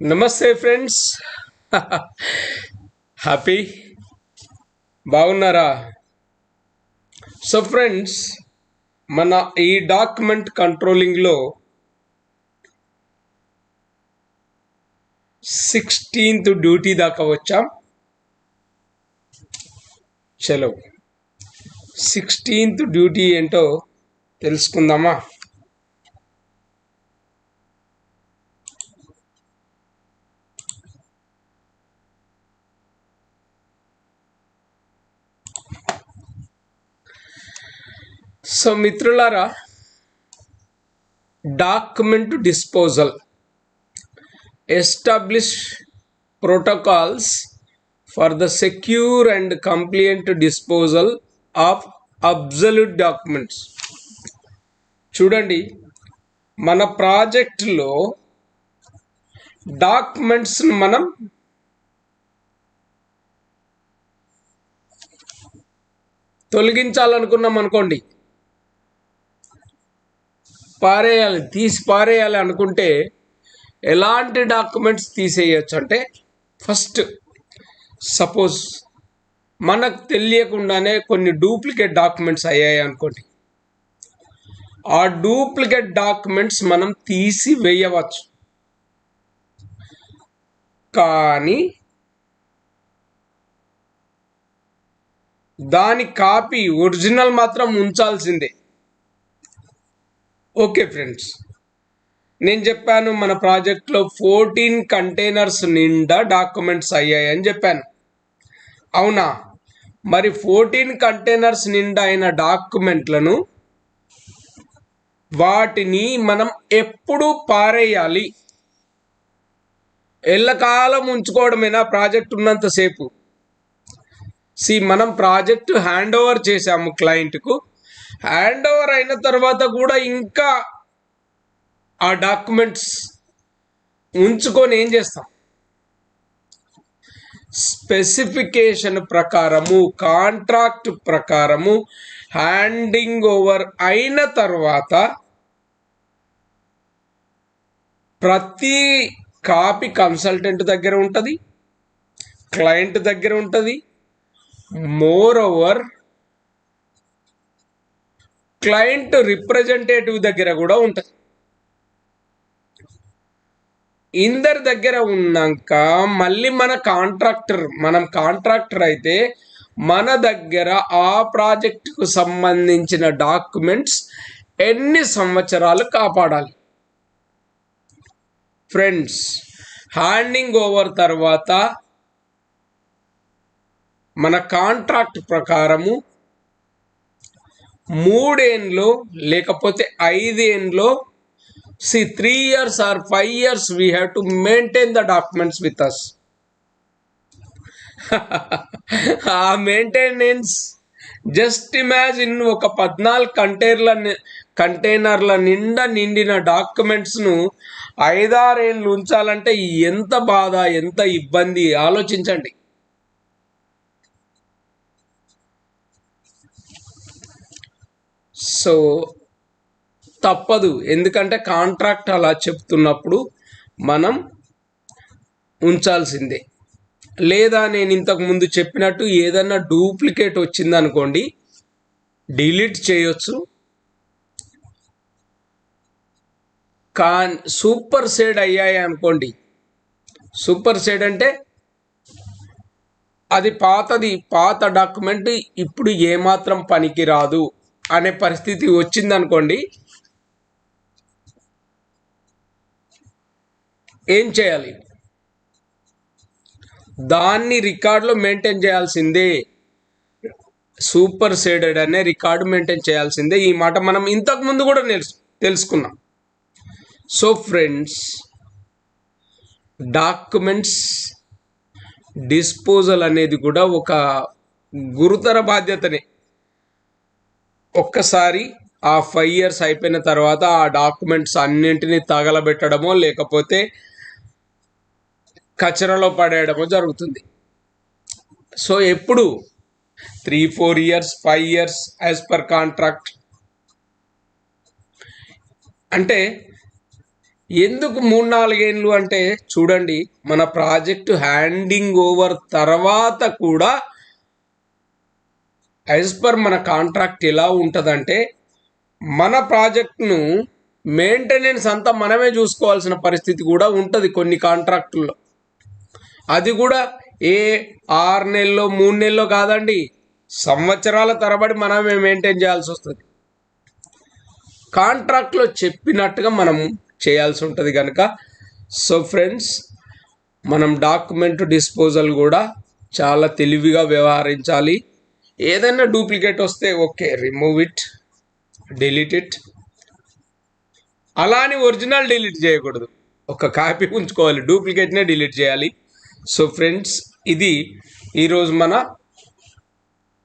నమస్తే friends. Happy బాగున్నారా? So friends, మన ఈ డాక్యుమెంట్ కంట్రోలింగ్లో 16th డ్యూటీ దాకా వచ్చాం. చలో 16th డ్యూటీ ఏంటో తెలుసుకుందామా? సో మిత్రులారా, document disposal establish protocols for the secure and compliant disposal of absolute documents. చూడండి, మన ప్రాజెక్ట్లో డాక్యుమెంట్స్ మనం తొలగించాలనుకున్నాం అనుకోండి, తీసి పారేయాలి అనుకుంటే ఎలాంటి డాక్యుమెంట్స్ తీసేయచ్చు అంటే, ఫస్ట్ సపోజ్ మనకు తెలియకుండానే కొన్ని డూప్లికేట్ డాక్యుమెంట్స్ అయ్యాయి అనుకోండి, ఆ డూప్లికేట్ డాక్యుమెంట్స్ మనం తీసి వేయవచ్చు. కానీ దాని కాపీ ఒరిజినల్ మాత్రం ఉంచాల్సిందే. ఓకే ఫ్రెండ్స్, నేను చెప్పాను మన ప్రాజెక్ట్లో 14 కంటైనర్స్ నిండా డాక్యుమెంట్స్ అయ్యాయని చెప్పాను, అవునా? మరి 14 కంటైనర్స్ నిండా అయిన డాక్యుమెంట్లను వాటిని మనం ఎప్పుడు పారేయాలి? ఎల్లకాలం ఉంచుకోవడమేనా ప్రాజెక్ట్ ఉన్నంతసేపు? మనం ప్రాజెక్ట్ హ్యాండ్ ఓవర్ చేసాము క్లయింట్కు. హ్యాండ్ ఓవర్ అయిన తర్వాత కూడా ఇంకా ఆ డాక్యుమెంట్స్ ఉంచుకొని ఏం చేస్తాం? స్పెసిఫికేషన్ ప్రకారము, కాంట్రాక్ట్ ప్రకారము హ్యాండింగ్ ఓవర్ అయిన తర్వాత ప్రతి కాపీ కన్సల్టెంట్ దగ్గర ఉంటుంది, క్లయింట్ దగ్గర ఉంటుంది. మోర్ ఓవర్ క్లయింట్ రిప్రజెంటేటివ్ దగ్గర కూడా ఉంటుంది. ఇందరి దగ్గర ఉన్నాక మళ్ళీ మనం కాంట్రాక్టర్ అయితే మన దగ్గర ఆ ప్రాజెక్టుకు సంబంధించిన డాక్యుమెంట్స్ ఎన్ని సంవత్సరాలు కాపాడాలి? ఫ్రెండ్స్, హ్యాండింగ్ ఓవర్ తర్వాత మన కాంట్రాక్ట్ ప్రకారము 3 ఏళ్ళు లేకపోతే 5 ఏళ్ళు, 3 years or 5 years we have to maintain the documents with us. ఆ మెయింటెనెన్స్ జస్ట్ ఇమాజిన్, ఒక 14 కంటైనర్ల నిండిన డాక్యుమెంట్స్ను 5-6 ఏళ్ళు ఉంచాలంటే ఎంత బాధ, ఎంత ఇబ్బంది ఆలోచించండి. సో తప్పదు, ఎందుకంటే కాంట్రాక్ట్ అలా చెప్తున్నప్పుడు మనం ఉంచాల్సిందే. లేదా నేను ఇంతకు ముందు చెప్పినట్టు ఏదన్నా డూప్లికేట్ వచ్చిందనుకోండి, డిలీట్ చేయొచ్చు. సూపర్ సేడ్ అయ్యాయి అనుకోండి, సూపర్ సేడ్ అంటే అది పాత డాక్యుమెంట్ ఇప్పుడు ఏమాత్రం పనికి రాదు అనే పరిస్థితి వచ్చిందనుకోండి, ఏం చేయాలి? దాన్ని రికార్డులో మెయింటైన్ చేయాల్సిందే. సూపర్ సేడెడ్ అనే రికార్డు మెయింటైన్ చేయాల్సిందే. ఈ మాట మనం ఇంతకు ముందు కూడా తెలుసుకున్నాం. సో ఫ్రెండ్స్, డాక్యుమెంట్స్ డిస్పోజల్ అనేది కూడా ఒక గురుతర బాధ్యతనే. ఒక్కసారి ఆ 5 years అయిపోయిన తర్వాత ఆ డాక్యుమెంట్స్ అన్నింటినీ తగలబెట్టడమో లేకపోతే కచరలో పడేయడమో జరుగుతుంది. సో ఎప్పుడు 3-4 years 5 years as per contract. అంటే ఎందుకు 3-4 ఏళ్ళు అంటే చూడండి, మన ప్రాజెక్టు హ్యాండింగ్ ఓవర్ తర్వాత కూడా యాజ్ పర్ మన కాంట్రాక్ట్ ఎలా ఉంటుందంటే మన ప్రాజెక్ట్ను మెయింటెనెన్స్ అంతా మనమే చూసుకోవాల్సిన పరిస్థితి కూడా ఉంటుంది కొన్ని కాంట్రాక్టుల్లో. అది కూడా 6 నెలల్లో 3 నెలల్లో కాదండి, సంవత్సరాల తరబడి మనమే మెయింటైన్ చేయాల్సి వస్తుంది. కాంట్రాక్ట్లో చెప్పినట్టుగా మనం చేయాల్సి ఉంటుంది కనుక. సో ఫ్రెండ్స్, మనం డాక్యుమెంట్ డిస్పోజల్ కూడా చాలా తెలివిగా వ్యవహరించాలి. ఏదైనా డూప్లికేట్ వస్తే okay, remove it, delete it. అలా అని ఒరిజినల్ డిలీట్ చేయకూడదు, ఒక కాపీ ఉంచుకోవాలి, డూప్లికేట్నే డిలీట్ చేయాలి. సో ఫ్రెండ్స్, ఇది ఈరోజు మన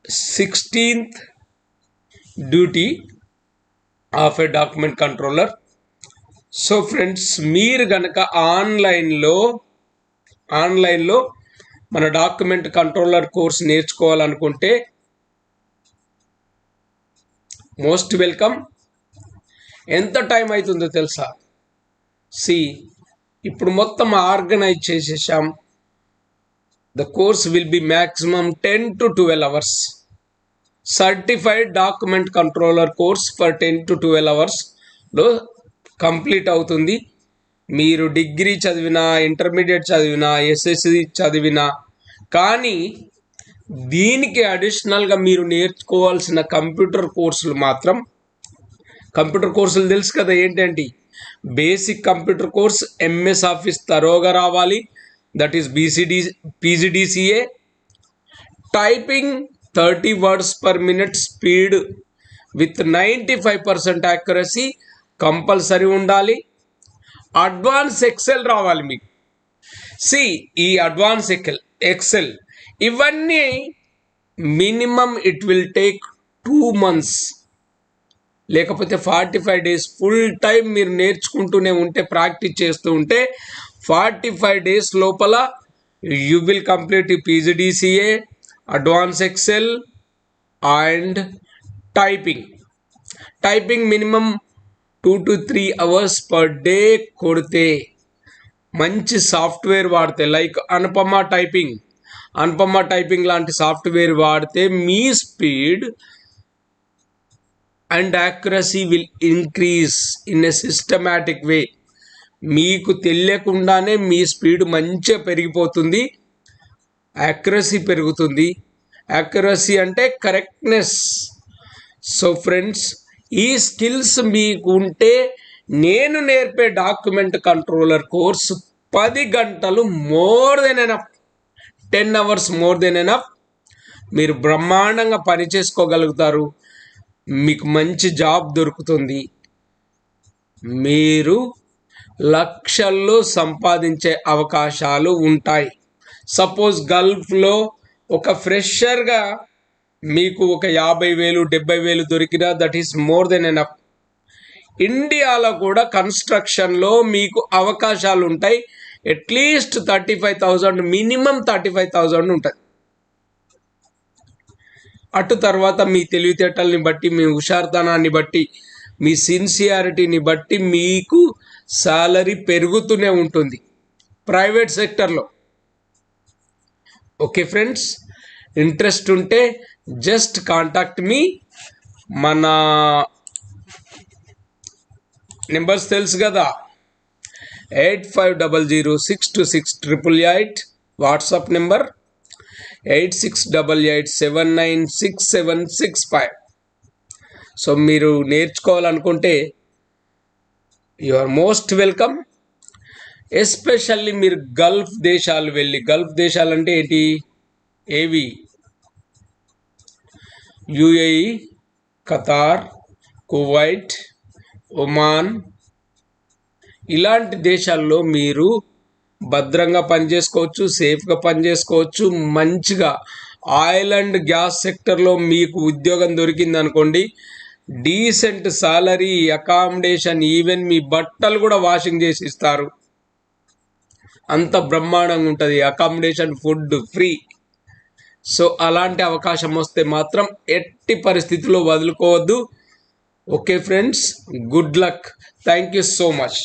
16th duty of a document controller. So friends, మీరు కనుక ఆన్లైన్లో మన డాక్యుమెంట్ కంట్రోలర్ కోర్స్ నేర్చుకోవాలనుకుంటే మోస్ట్ వెల్కమ్. ఎంత టైం అవుతుందో తెలుసా? ఇప్పుడు మొత్తం ఆర్గనైజ్ చేసేసాం. The course will be maximum 10 to 12 hours. Certified document controller course for 10 to 12 hours complete అవుతుంది. మీరు డిగ్రీ చదివినా, ఇంటర్మీడియట్ చదివినా, ఎస్ఎస్సి చదివినా, కానీ దీనికి అడిషనల్గా మీరు నేర్చుకోవాల్సిన కంప్యూటర్ కోర్సులు తెలుసు కదా ఏంటంటే, basic computer course MS office తరోగా రావాలి, that is PGDCA. Typing 30 words per minute speed with 95% accuracy compulsory ఉండాలి. అడ్వాన్స్ ఎక్సెల్ రావాలి మీకు. ఈ అడ్వాన్స్ ఎక్సెల్ ఇవన్నీ minimum it will take 2 months, లేకపోతే 45 days ఫుల్ టైం మీరు నేర్చుకుంటూనే ఉంటే, ప్రాక్టీస్ చేస్తూ ఉంటే 45 days లోపల you will complete PGDCA, advance Excel and typing minimum 2 to 3 hours per day కొడితే, మంచి సాఫ్ట్వేర్ వాడితే, లైక్ అనుపమ టైపింగ్ లాంటి సాఫ్ట్వేర్ వాడితే మీ speed and accuracy will increase in a systematic way. మీకు తెలియకుండానే మీ స్పీడ్ మంచిగా పెరిగిపోతుంది, యాక్యురసీ పెరుగుతుంది. యాక్యురసీ అంటే కరెక్ట్నెస్. సో ఫ్రెండ్స్, ఈ స్కిల్స్ మీకు ఉంటే నేను నేర్పే డాక్యుమెంట్ కంట్రోలర్ కోర్సు 10 గంటలు more than enough, 10 hours more than enough. మీరు బ్రహ్మాండంగా పని చేసుకోగలుగుతారు, మీకు మంచి జాబ్ దొరుకుతుంది, మీరు లక్షల్లో సంపాదించే అవకాశాలు ఉంటాయి. సపోజ్ గల్ఫ్లో ఒక ఫ్రెషర్గా మీకు ఒక 50,000 70,000 దొరికినా that is more than enough. ఇండియాలో కూడా కన్స్ట్రక్షన్లో మీకు అవకాశాలు ఉంటాయి. అట్లీస్ట్ 35,000, మినిమం 35,000 ఉంటుంది. అటు తర్వాత మీ తెలివితేటల్ని బట్టి, మీ హుషారుతనాన్ని బట్టి, మీ సిన్సియారిటీని బట్టి మీకు సాలరీ పెరుగుతూనే ఉంటుంది ప్రైవేట్ సెక్టర్లో. ఓకే ఫ్రెండ్స్, ఇంట్రెస్ట్ ఉంటే జస్ట్ కాంటాక్ట్ మీ. మన నెంబర్స్ తెలుసు కదా, 8500626888 వాట్సాప్ నెంబర్, 8688796765. సో మీరు నేర్చుకోవాలనుకుంటే you are most welcome. Especially మీరు గల్ఫ్ దేశాలు వెళ్ళి, గల్ఫ్ దేశాలు అంటే ఏంటి? UAE, ఖతార్, కువైట్, ఒమాన్, ఇలాంటి దేశాల్లో మీరు భద్రంగా పనిచేసుకోవచ్చు, సేఫ్గా పనిచేసుకోవచ్చు. మంచిగా ఆయిల్ అండ్ గ్యాస్ సెక్టర్లో మీకు ఉద్యోగం దొరికింది అనుకోండి, డీసెంట్ సాలరీ, అకామిడేషన్, ఈవెన్ మీ బట్టలు కూడా వాషింగ్ చేసి ఇస్తారు. అంత బ్రహ్మాండంగా ఉంటుంది, అకామిడేషన్, ఫుడ్ ఫ్రీ. సో అలాంటి అవకాశం వస్తే మాత్రం ఎట్టి పరిస్థితుల్లో వదులుకోవద్దు. Okay friends, good luck. Thank you so much.